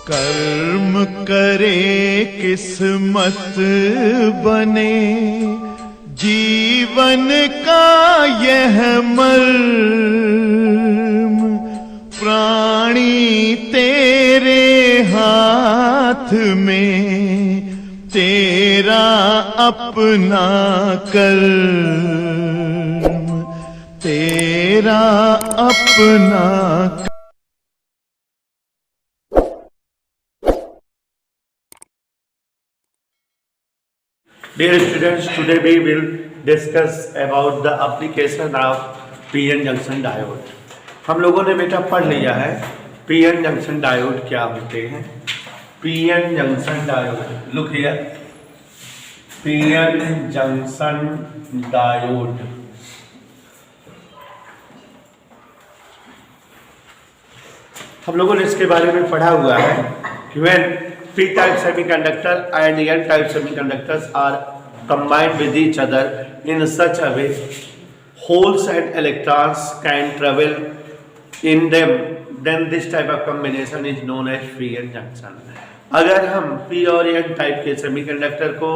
कर्म करे किस्मत बने, जीवन का यह मर्म, प्राणी तेरे हाथ में, तेरा अपना कर्म, तेरा अपना कर्म। Dear students, today we will discuss about the application of PN junction diode. हम लोगों ने बेटा पढ़ लिया है PN जंक्शन डायोड क्या होते हैं। PN junction diode, look here, PN junction diode हम लोगों ने इसके बारे में पढ़ा हुआ है कि when P-type semiconductor and N-type semiconductors are combined with each other in such a way, holes and electrons can travel in them, then this type of combination is known as p-n junction। अगर हम P और N type के semiconductor को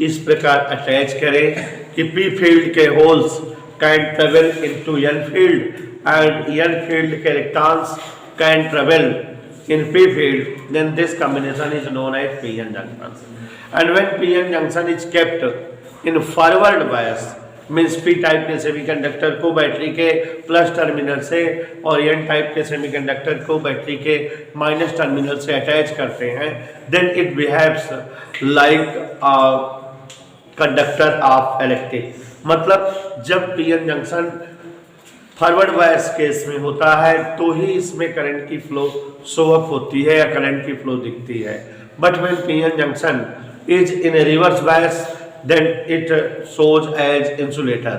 इस प्रकार attach करें कि P field के holes can travel into N field and N field के electrons can travel in P field, then this combination is known as p-n junction। And when p-n junction is kept in forward bias, means P type के semiconductor को battery के plus terminal से और N type के semiconductor को battery के minus terminal से attach करते हैं, then it behaves like a conductor of electric। मतलब जब p-n junction forward bias case में होता है तो ही इसमें करंट की फ्लो शो अप होती है या करंट की फ्लो दिखती है। But when PN junction is in reverse bias then it shows as insulator,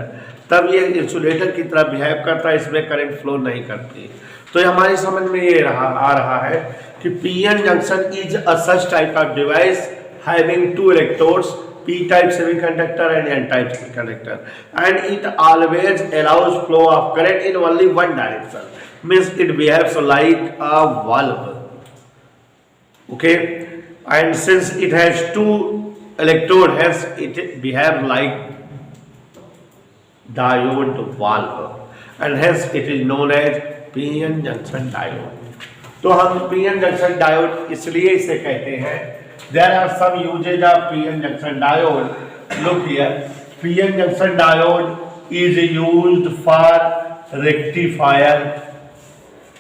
तब ये इंसुलेटर की तरह बिहेव करता है, इसमें करंट फ्लो नहीं करती। तो हमारी समझ में ये आ रहा है कि PN junction is a such type of device having two electrodes, P-type semiconductor and N-type semiconductor, and it always allows flow of current in only one direction, means it behaves like a valve, okay, and since it has two electrode, hence it behaves like diode valve, and hence it is known as p-n junction diode। तो हम p-n junction diode इसलिए इसे कहते हैं। There are some uses of p-n junction diode. Look here, p-n junction diode is used for rectifier।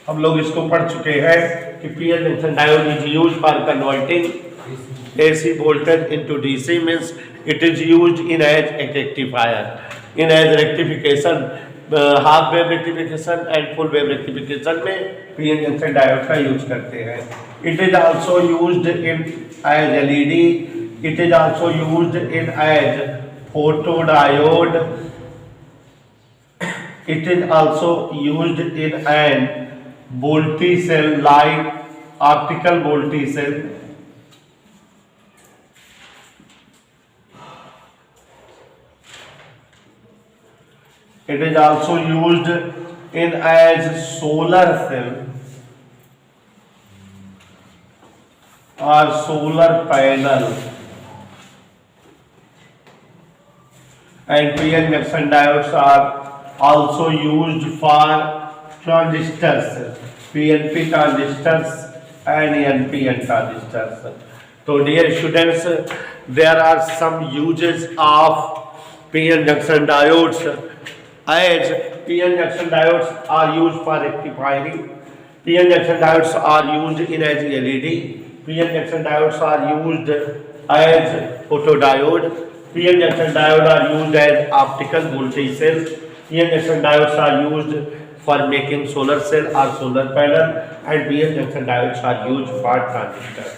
हम लोग इसको पढ़ चुके हैं कि p-n junction diode is used for converting AC voltage into DC, means it is used in as a rectifier, in as rectification, half wave rectification and full wave rectification में PN junction diode का use करते हैं। It is also used in as LED, it is also used in as photodiode, it is also used in an voltaic cell light optical voltaic cell, it is also used in as solar cell or solar panel, and p-n junction diodes are also used for transistors, PNP transistors and NPN transistors। So dear students, there are some uses of p-n junction diodes, as p-n junction diodes are used for rectifying, p-n junction diodes are used in as LED, p-n junction diodes are used as photodiode, p-n junction diodes are used as optical voltage cells, p-n junction diodes are used for making solar cell or solar panel, and p-n junction diodes are used for transistors,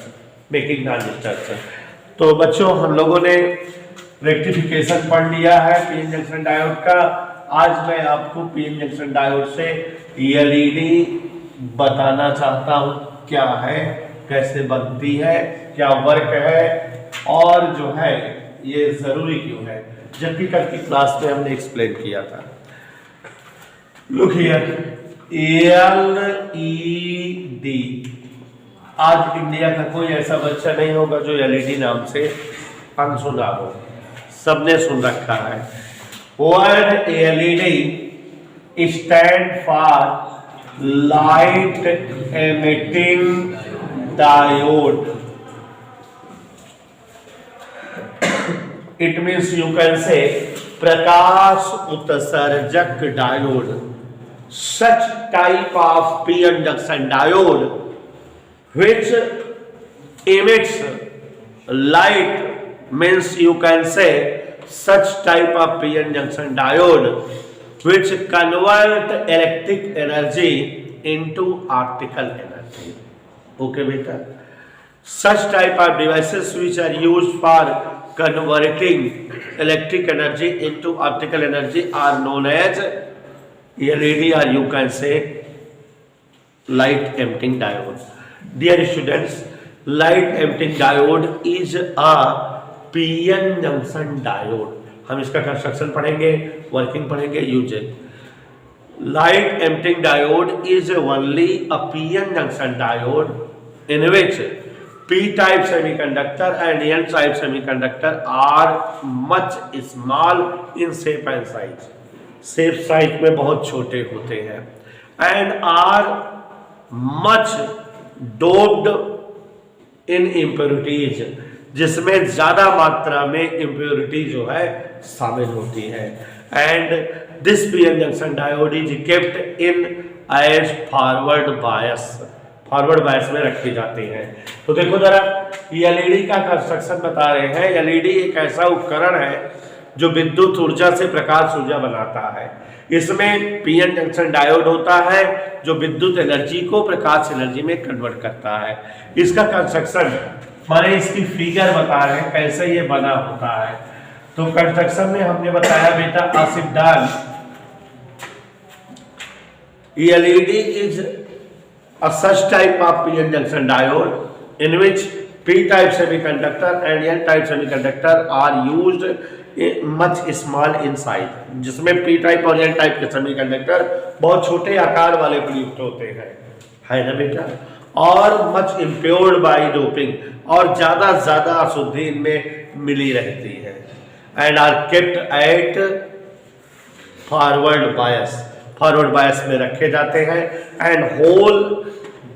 making transistors। तो बच्चों हम लोगों ने rectification पढ़ लिया है PN junction diode का। आज मैं आपको पीएन जंक्शन डायोड से एलईडी बताना चाहता हूँ क्या है, कैसे बनती है, क्या वर्क है और जो है ये जरूरी क्यों है, जबकि कल की क्लास में हमने एक्सप्लेन किया था। लुक हियर, एलईडी आज इंडिया का कोई ऐसा बच्चा नहीं होगा जो एलईडी नाम से अनसुना हो, सबने सुन रखा है। Word LED stand for light emitting diode. It means you can say प्रकाश उत्सर्जक diode. Such type of p-n junction diode which emits light means you can say such type of p-n junction diode which convert electric energy into optical energy. Okay beta, such type of devices which are used for converting electric energy into optical energy are known as LED, or you can say light emitting diode. Dear students, light emitting diode is a p-n junction diode. हम इसका construction पढ़ेंगे, working पढ़ेंगे, usages. Light emitting diode is only a p-n junction diode in which p-type semiconductor and n-type semiconductor are much small in shape and size. Shape size में बहुत छोटे होते हैं and are much doped in impurities, जिसमें ज्यादा मात्रा में impurity जो है शामिल होती है। And this p-n junction diode is kept in as forward bias, forward bias में रखे जाते हैं। तो देखो जरा, एलईडी का कंस्ट्रक्शन बता रहे हैं। एलईडी एक ऐसा उपकरण है जो विद्युत ऊर्जा से प्रकाश ऊर्जा बनाता है। इसमें p-n जंक्शन डायोड होता है जो विद्युत एनर्जी को प्रकाश एनर्जी में कन्वर्ट करता है। इसका कंस्ट्रक्शन माने इसकी फिगर बता रहे हैं कैसे ये बना होता है। तो कंस्ट्रक्शन में हमने बताया बेटा असिडान LED is a such type of p-n junction diode in which p-type semiconductor and n-type semiconductor are used much small in size, जिसमें p टाइप और n टाइप के सेमीकंडक्टर बहुत छोटे आकार वाले प्रयुक्त होते हैं, है ना बेटा। और मच इम्प्योर्ड बाय डोपिंग, और ज्यादा अशुद्धि इनमें मिली रहती है। And are kept at forward bias में रखे जाते हैं। And whole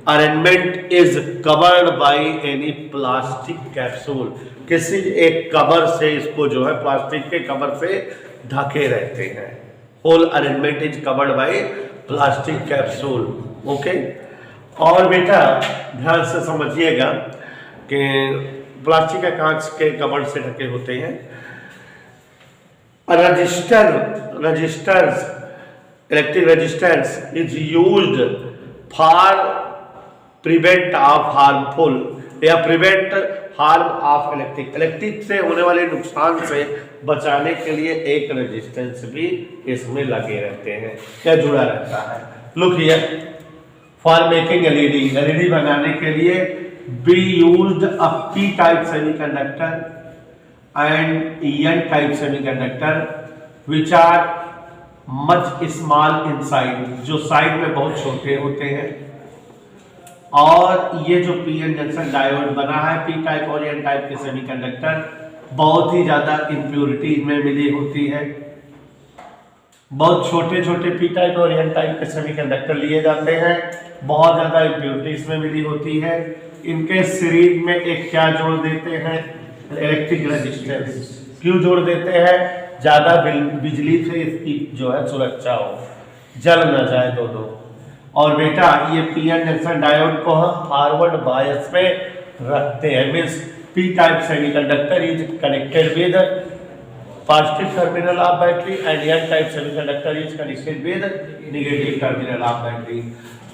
arrangement is covered by any plastic capsule, किसी एक कवर से इसको जो है प्लास्टिक के कवर से ढके रहते हैं। Whole arrangement is covered by plastic capsule. Okay, और बेटा ध्यान से समझिएगा कि प्लास्टिक के कांच के कवर से ढके होते हैं। Registers electric resistance is used for prevent of harmful या प्रिवेंट हार्म ऑफ इलेक्ट्रिक से होने वाले नुकसान से बचाने के लिए एक रेजिस्टेंस भी इसमें लगे रहते हैं, क्या जुड़ा रहता है। Look here, for making LED बनाने के लिए be used a p type semiconductor and n type semiconductor which are much small in size, जो साइड में बहुत छोटे होते हैं। और ये जो p-n जंक्शन डायोड बना है, p टाइप और n टाइप के सेमीकंडक्टर बहुत ही ज्यादा इम्प्योरिटी इनमें मिली होती है। बहुत छोटे p टाइप और n टाइप के सेमीकंडक्टर लिए जाते हैं, बहुत ज्यादा इम्प्योरिटी इसमें मिली होती है। इनके सीरीज में एक क्या जोड़ देते हैं, इलेक्ट्रिक रेजिस्टेंस। क्यों जोड़ देते हैं? ज्यादा बिजली से इसकी जो है सुरक्षा हो, जल न जाए दोनों। और बेटा ये p-n जंक्शन डायोड को हम फॉरवर्ड बायस में रखते हैं। Means p type semiconductor is connected with positive terminal of battery and n type semiconductor is connected with negative terminal of battery.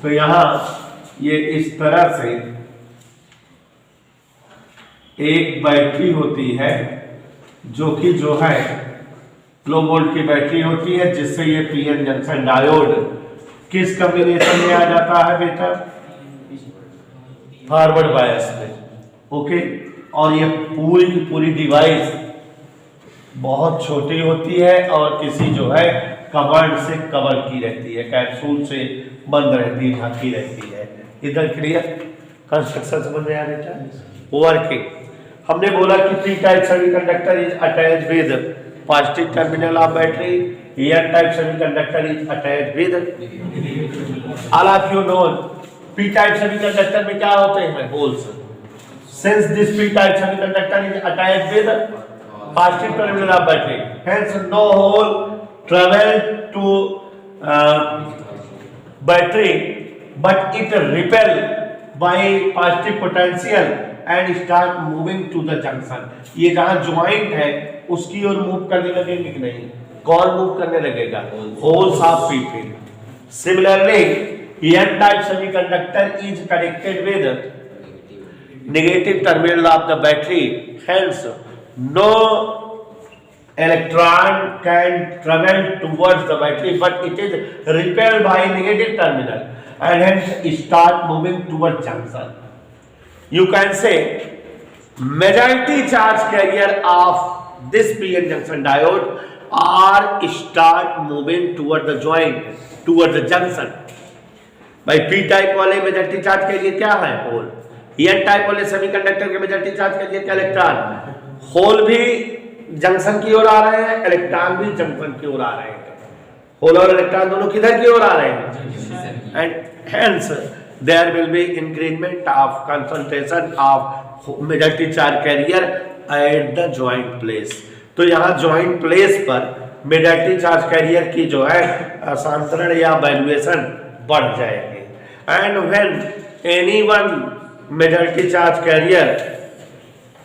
तो यहाँ ये इस तरह से एक बैटरी होती है जो कि जो है लो वोल्ट की बैटरी होती है, जिससे ये p-n जंक्शन डायोड किस कॉम्बिनेशन में आ जाता है बेटा? फॉरवर्ड बायस में। ओके, और ये पूरी की पूरी डिवाइस बहुत छोटी होती है और किसी जो है कवर्ड से कवर की रहती है, कैप्सूल से बंद रहती है, ढकी रहती है। इधर क्लियर? कंस्ट्रक्शन समझ में आ रहा है? वर्किंग, हमने बोला कि P type semiconductor is attached with positive terminal of battery, N type semiconductor is attached with, all of you know P type semiconductor में क्या होते हैं? Holes. Since this P type semiconductor is attached with positive terminal of battery, hence no hole travel to battery but it repel by positive potential and start moving to the junction। ये जहां joint है उसकी ओर move करने लगेंगे कि नहीं? कौन move करने लगेगा? Holes of P field. Similarly n type semiconductor is connected with negative terminal of the battery, hence no electron can travel towards the battery but it is repelled by negative terminal and hence start moving towards junction। You can say majority charge carrier of this PN junction diode are start moving toward the joint, toward the junction। भाई P type वाले majority charge career क्या है? Whole. N type वाले semiconductor के majority charge career क्या? Electron. Whole भी junction की ओर आ रहे हैं, इलेक्ट्रॉन भी जंक्शन की ओर आ रहे हैं। होल और इलेक्ट्रॉन दोनों किधर की ओर आ रहे हैं? And hence there will be increasement of concentration of majority charge carrier at the joint place. तो यहाँ जॉइंट प्लेस पर मेजॉरिटी चार्ज कैरियर की जो है सांतरण या वैल्यूएशन बढ़ जाएगी। And when any one majority charge carrier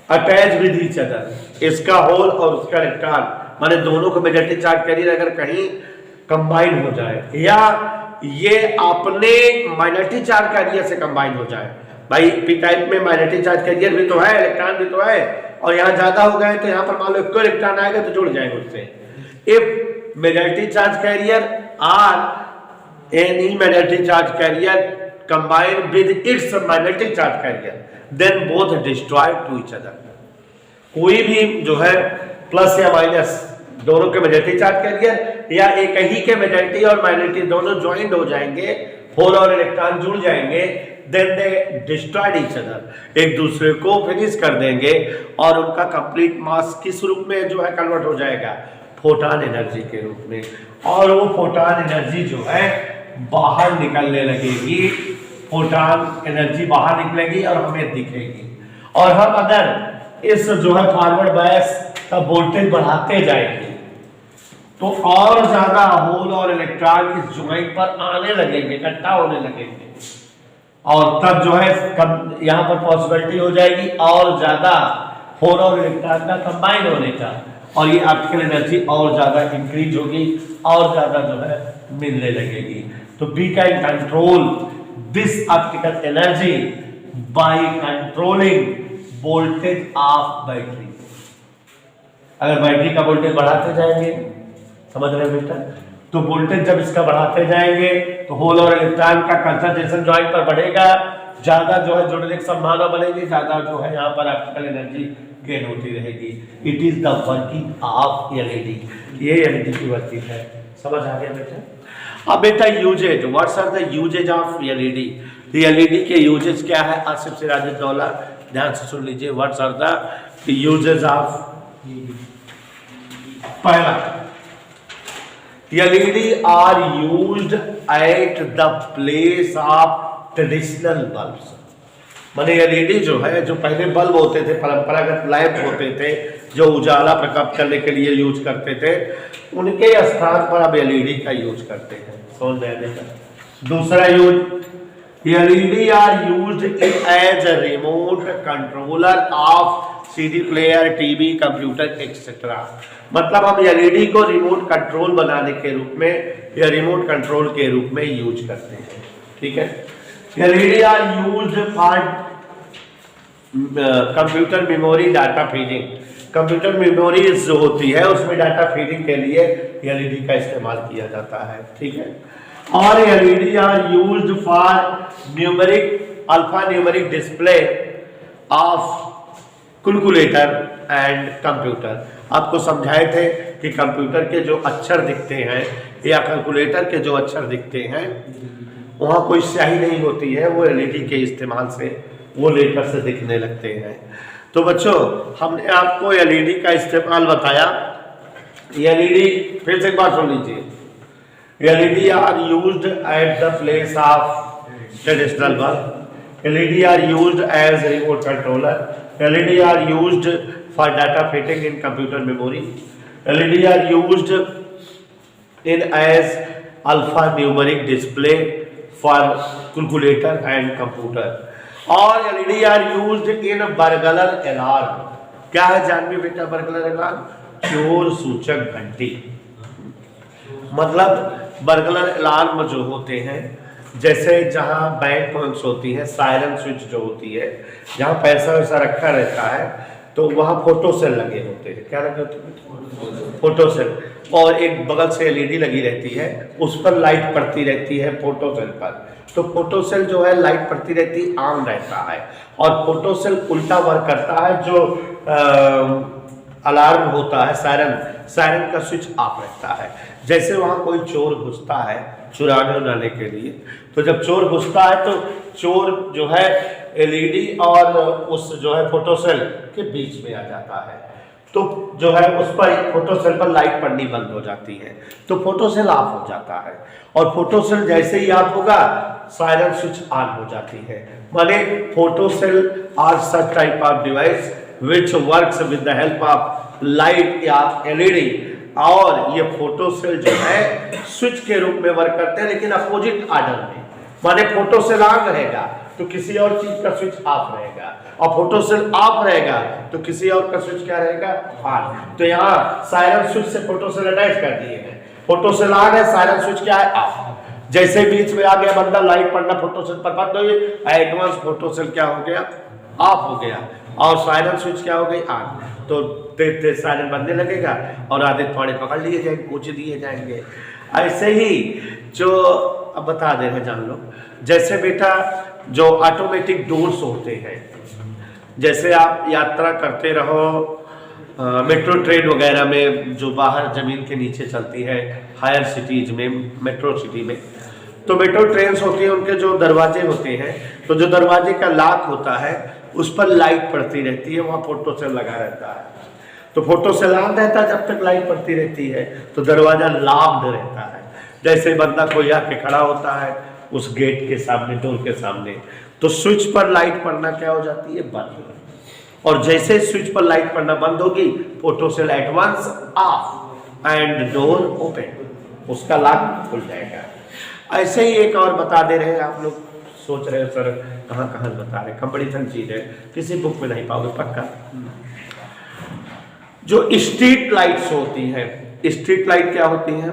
attach with each other, इसका होल और उसका इलेक्ट्रॉन माने दोनों को मेजॉरिटी चार्ज कैरियर अगर कहीं कंबाइन हो जाए या ये अपने माइनॉरिटी चार्ज कैरियर से कंबाइन हो जाए, भाई पी टाइप में माइनॉरिटी चार्ज कैरियर भी तो है, इलेक्ट्रॉन भी तो है, और यहाँ ज्यादा हो गए तो यहाँ पर मान लो एक इलेक्ट्रॉन आएगा तो जुड़ जाएगा उससे। If majority charge carrier are any majority charge carrier combine with its minority charge carrier then both destroy to each other. कोई भी जो है प्लस या माइनस दोनों के मेजॉरिटी चार्ज कैरियर या एक ही के मेजॉरिटी और माइनॉरिटी दोनों ज्वाइंट हो जाएंगे, होल और इलेक्ट्रॉन जुड़ जाएंगे, then they destroyed each other, एक दूसरे को फिनिश कर देंगे और उनका कंप्लीट मास किस रूप में जो है कन्वर्ट हो जाएगा? फोटॉन एनर्जी के रूप में। और वो फोटॉन एनर्जी जो है बाहर निकलने लगेगी, फोटॉन एनर्जी बाहर निकलेगी और हमें दिखेगी। और हम अगर इस जो है फॉरवर्ड बायस का वोल्टेज बढ़ाते जाएंगे तो और ज्यादा होल और इलेक्ट्रॉन इस ज्वाइंट पर आने लगेंगे, इकट्ठा होने लगेंगे, और तब जो है यहाँ पर पॉसिबिलिटी हो जाएगी और ज्यादा होल और इलेक्ट्रॉन का कंबाइन होने का, और ये ऑप्टिकल एनर्जी और ज्यादा इंक्रीज होगी और ज्यादा जो है मिलने लगेगी। तो we can control this optical energy by controlling voltage of battery. अगर बैटरी का वोल्टेज बढ़ाते जाएंगे, समझ रहे हैं बेटा, तो वोल्टेज जब इसका बढ़ाते जाएंगे तो होल और इलेक्ट्रॉन का कंसंट्रेशन जॉइंट पर बढ़ेगा, ज्यादा जो है जुड़ने की संभावना बनेगी, ज्यादा जो है यहाँ पर ऑप्टिकल एनर्जी गेन होती रहेगी। It is the working of LED, ये एलईडी की वर्किंग है। समझ आ गया बेटा? अब बेटा uses, what's are the uses of LED? LED के यूजेज क्या है? आसिफ सिराजुद्दौला ध्यान से सुन लीजिए। What's are the uses of? पहला, LED are used at the place of traditional bulbs. माने एलईडी जो है, जो पहले बल्ब होते थे, परंपरागत लैंप होते थे जो उजाला प्रकाश करने के लिए यूज करते थे, उनके स्थान पर अब एलईडी का यूज करते हैं। समझ में आएगा? दूसरा use, LED are used as a remote controller of CD player, TV, computer etcetera. मतलब हम एलईडी को रिमोट कंट्रोल बनाने के रूप में या रिमोट कंट्रोल के रूप में यूज करते हैं। ठीक है? LED are used for computer memory data feeding. Computer memory जो होती है उसमें डाटा फीडिंग के लिए एलईडी का इस्तेमाल किया जाता है। ठीक है? और LED are used for numeric, alpha numeric display of calculator and computer. आपको समझाए थे कि कंप्यूटर के जो अक्षर दिखते हैं या कैलकुलेटर के जो अक्षर दिखते हैं वहाँ कोई स्याही नहीं होती है, वो एलईडी के इस्तेमाल से वो लेकर से दिखने लगते हैं। तो बच्चों हमने आपको एलईडी का इस्तेमाल बताया। एलईडी फिर से एक बार सुन लीजिए, LED are used at the place of traditional bulb, LED are used as remote controller, LED are used for data fitting in computer memory, LED are used in as alpha numeric display for calculator and computer, और LED are used in burglar alarm. क्या है जानवी बेटा burglar alarm? चोर सूचक घंटी। मतलब burglar alarm जो होते हैं, जैसे जहां बैंक पॉइंट्स होती है, सायरन स्विच जो होती है, जहां पैसा वैसा रखा रहता है, तो वहां फोटो सेल लगे होते हैं। क्या लगे होते हैं? Photo cell. और एक बगल से एलईडी लगी रहती है, उस पर लाइट पड़ती रहती है फोटो सेल पर। तो फोटो सेल जो है लाइट पड़ती रहती ऑन रहता है, और फोटो सेल उल्टा वर्क करता है। जो अलार्म होता है, सायरन का स्विच ऑफ रहता है। जैसे वहां कोई चोर घुसता है चुराने उड़ाने के लिए, तो जब चोर घुसता है तो चोर जो है एलईडी और उस जो है फोटो सेल के बीच में आ जाता है, तो जो है उस पर फोटो सेल पर लाइट पड़नी बंद हो जाती है, तो फोटो सेल ऑफ हो जाता है। और फोटो सेल जैसे ही ऑफ होगा सायरन स्विच ऑन हो जाती है। माने photo cell are such type of device which works with the help of light या एलईडी, और ये फोटो सेल जो है स्विच के रूप में वर्क करते हैं, लेकिन अपोजिट ऑर्डर में। माने फोटो सेल ऑन रहेगा तो किसी और चीज का स्विच ऑफ रहेगा, और फोटो सेल ऑफ रहेगा तो किसी और का स्विच क्या रहेगा? ऑन। तो यहाँ सायरन स्विच से फोटो सेल अटैच कर दिए हैं। फोटो सेल ऑन है, सायरन स्विच क्या है? ऑफ। जैसे बीच में आ गया बंदा, लाइट पड़ना फोटो सेल पर बंद हो गई, एडवांस फोटो सेल क्या हो गया? ऑफ हो गया, और सायरन स्विच क्या हो गई? ऑन। तो तेज तेज सायरन बंदने लगेगा और आधे थोड़े पकड़ लिए जाएंगे, कुछ दिए जाएंगे। ऐसे ही जो अब बता दे रहे जान लो, जैसे बेटा जो ऑटोमेटिक डोर्स होते हैं, जैसे आप यात्रा करते रहो मेट्रो ट्रेन वगैरह में, जो बाहर जमीन के नीचे चलती है हायर सिटीज में, मेट्रो सिटी में, तो मेट्रो ट्रेन होती है, उनके जो दरवाजे होते हैं, तो जो दरवाजे का लॉक होता है उस पर लाइट पड़ती रहती है, वहाँ फोटो सेल लगा रहता है। तो फोटो सेल ऑन रहता है जब तक लाइट पड़ती रहती है, तो दरवाजा लॉक्ड रहता है। जैसे बंदा कोई आके खड़ा होता है उस गेट के सामने, डोर के सामने, तो स्विच पर लाइट पड़ना क्या हो जाती है? बंद। और जैसे स्विच पर लाइट पड़ना बंद होगी, photo cell at once off and door open, उसका लॉक खुल जाएगा। ऐसे ही एक और बता दे रहे हैं, आप लोग सोच रहे हो सर कहाँ कहाँ बता रहे, कंपटीशन चीज है, किसी बुक में नहीं पाओगे पक्का। जो स्ट्रीट लाइट्स होती हैं, स्ट्रीट लाइट क्या होती है?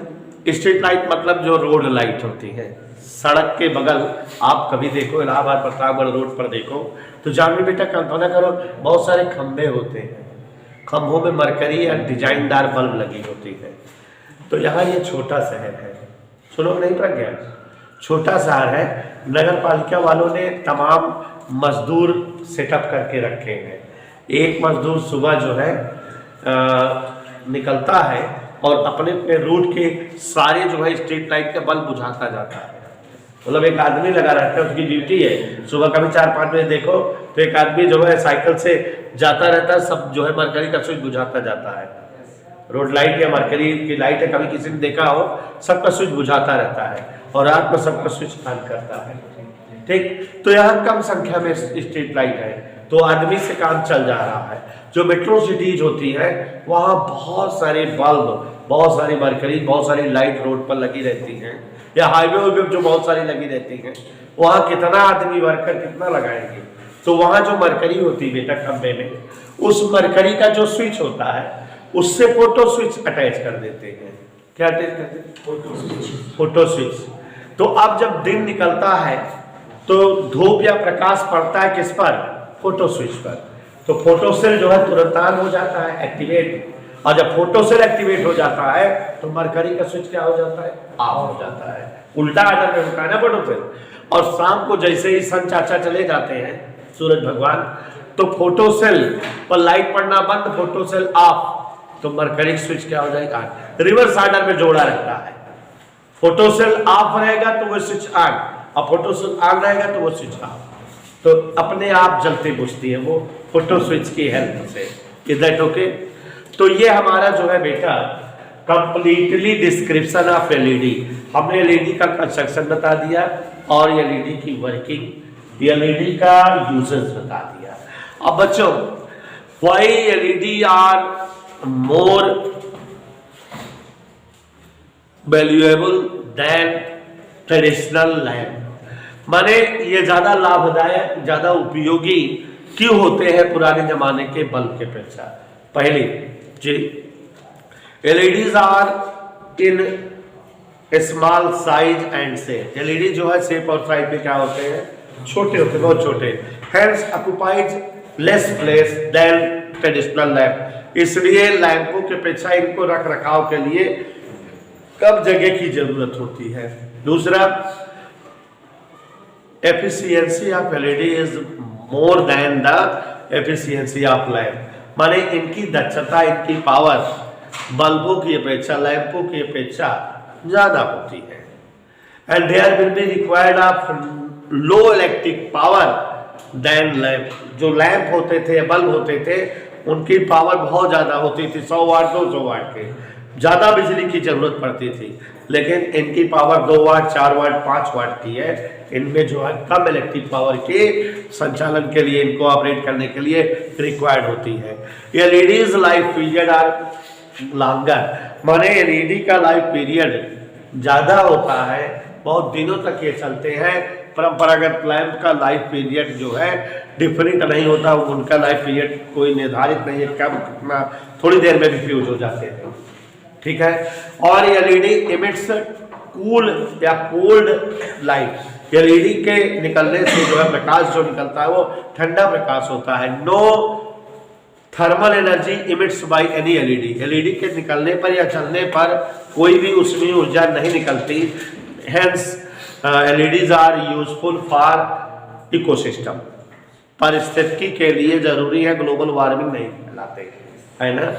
स्ट्रीट लाइट मतलब जो रोड लाइट होती है, सड़क के बगल। आप कभी देखो इलाहाबाद प्रतापगढ़ रोड पर देखो तो जानवी बेटा कल्पना करो, बहुत सारे खंभे होते हैं, खंभों में मरकरी या डिजाइनदार बल्ब लगी होती है। तो यहाँ ये छोटा शहर है, सुनो नहीं प्रज्ञा, छोटा शहर है, नगर पालिका वालों ने तमाम मजदूर सेटअप करके रखे हैं। एक मजदूर सुबह जो है निकलता है और अपने अपने रूट के सारे जो है स्ट्रीट लाइट का बल्ब बुझाता जाता है। मतलब एक आदमी लगा रहता है, उसकी ड्यूटी है। सुबह कभी 4-5 बजे देखो तो एक आदमी जो है साइकिल से जाता रहता है, सब जो है मरकरी का स्विच बुझाता जाता है। रोड लाइट या मरकरी की लाइट है, कभी किसी ने देखा हो, सबका स्विच बुझाता रहता है और रात में सबका स्विच ऑन करता है। ठीक, तो यहाँ कम संख्या में स्ट्रीट लाइट है, तो आदमी से काम चल जा रहा है। जो मेट्रो सिटीज होती है वहाँ बहुत सारे बल्ब, बहुत सारी मरकरी, बहुत सारी लाइट रोड पर लगी रहती हैं, या हाईवे पे जो बहुत सारी लगी रहती हैं। वहाँ कितना आदमी वर्कर कितना लगाएंगे? तो वहाँ जो मरकरी होती है बेटा खंबे में, उस मरकरी का जो स्विच होता है उससे फोटो स्विच अटैच कर देते हैं। क्या अटैच करते हैं? Photo switch. तो अब जब दिन निकलता है तो धूप या प्रकाश पड़ता है किस पर? फोटो स्विच पर। तो फोटो सेल जो है तुरंत ऑन हो जाता है, एक्टिवेट। और जब फोटो सेल एक्टिवेट हो जाता है तो मरकरी का स्विच क्या हो जाता है? ऑफ हो जाता है। उल्टा आदर में होता है ना फोटो सेल। और शाम को जैसे ही सन चाचा चले जाते हैं, सूरज भगवान, तो फोटो सेल पर लाइट पड़ना बंद, फोटो सेल ऑफ, तो मरकरी स्विच क्या हो जाएगा? रिवर्स ऑर्डर में जोड़ा रहता है। फोटो सेल ऑफ रहेगा तो वो स्विच ऑन, और फोटो सेल ऑन रहेगा तो वो स्विच ऑफ। तो अपने आप जलती बुझती है वो फोटो स्विच की हेल्प से। Is that okay? तो ये हमारा जो है बेटा कंप्लीटली डिस्क्रिप्शन ऑफ एलईडी। हमने एलईडी का कंस्ट्रक्शन बता दिया और एलईडी की वर्किंग, एलईडी का यूजेस बता दिया। अब बच्चों, why LED are more valuable than traditional lamp, माने ये ज्यादा लाभदायक, ज्यादा उपयोगी क्यों होते हैं पुराने जमाने के बल्ब के अपेक्षा? पहली जी, LEDs are in small size and shape. LED जो है शेप और साइज में क्या होते हैं? छोटे होते हैं, बहुत छोटे। Hence occupies less place than traditional lamp, इसलिए लैंपों के अपेक्षा इनको रख रखाव के लिए कम जगह की जरूरत होती है। दूसरा, efficiency of LED is more than the efficiency of lamp, माने इनकी दक्षता, इनकी पावर बल्बों की अपेक्षा, लैंपों की अपेक्षा ज्यादा होती है। And there will be required of low electric power than lamp. जो लैंप होते थे, बल्ब होते थे, उनकी पावर बहुत ज्यादा होती थी, 100 वाट 200 वाट के, ज्यादा बिजली की जरूरत पड़ती थी। लेकिन इनकी पावर 2 वाट 4 वाट 5 वाट की है। इनमें जो है कम इलेक्ट्रिक पावर के संचालन के लिए, इनको ऑपरेट करने के लिए रिक्वायर्ड होती है। LEDs life period are longer, माने एलईडी का लाइफ पीरियड ज्यादा होता है, बहुत दिनों तक ये चलते हैं। परंपरागत लैंप का लाइफ पीरियड जो है डिफरेंट नहीं होता, उनका लाइफ पीरियड कोई निर्धारित नहीं है, कब कितना, थोड़ी देर में भी फ्यूज हो जाते हैं। ठीक है। और एलईडी इमिट्स कूल या कोल्ड लाइट, एलईडी के निकलने से जो है प्रकाश जो निकलता है वो ठंडा प्रकाश होता है। No thermal energy emits by any LED, LED के निकलने पर या चलने पर कोई भी उसमें ऊर्जा नहीं निकलती। Hence LEDs are useful for ecosystem, पारिस्थितिकी के लिए जरूरी है, ग्लोबल वार्मिंग नहीं फैलाते, है ना।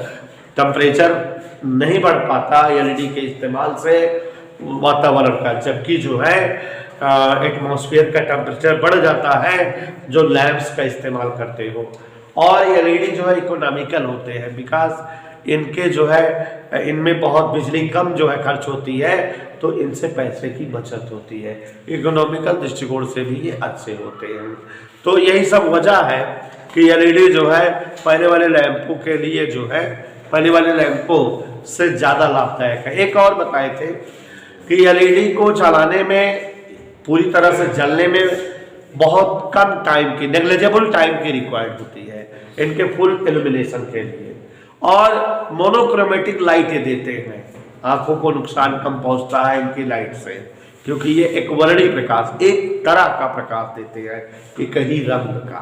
टेम्परेचर नहीं बढ़ पाता एलईडी के इस्तेमाल से वातावरण का, जबकि जो है एटमॉस्फेयर का टेम्परेचर बढ़ जाता है जो लैंप्स का इस्तेमाल करते हो। और एलईडी जो है इकोनॉमिकल होते हैं, बिकॉज इनके जो है इनमें बहुत बिजली कम जो है खर्च होती है, तो इनसे पैसे की बचत होती है। इकोनॉमिकल दृष्टिकोण से भी ये अच्छे होते हैं। तो यही सब वजह है कि एलईडी जो है पहले वाले लैंपों के लिए जो है, पहले वाले लैंपों से ज़्यादा लाभदायक है। एक और बताए थे कि एलईडी को चलाने में, पूरी तरह से जलने में बहुत कम टाइम की, नेग्लिजिबल टाइम की रिक्वायर्ड होती है इनके फुल इल्यूमिनेशन के लिए। और मोनोक्रोमेटिक लाइटें देते हैं, आंखों को नुकसान कम पहुंचता है इनकी लाइट से, क्योंकि ये एक वर्णी प्रकाश, एक तरह का प्रकाश देते हैं, एक ही रंग का।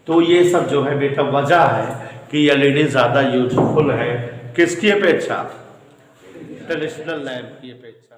तो ये सब जो है बेटा वजह है कि एलईडी ज्यादा यूजफुल है किसकी अपेक्षा? ट्रेडिशनल लैंप की अपेक्षा।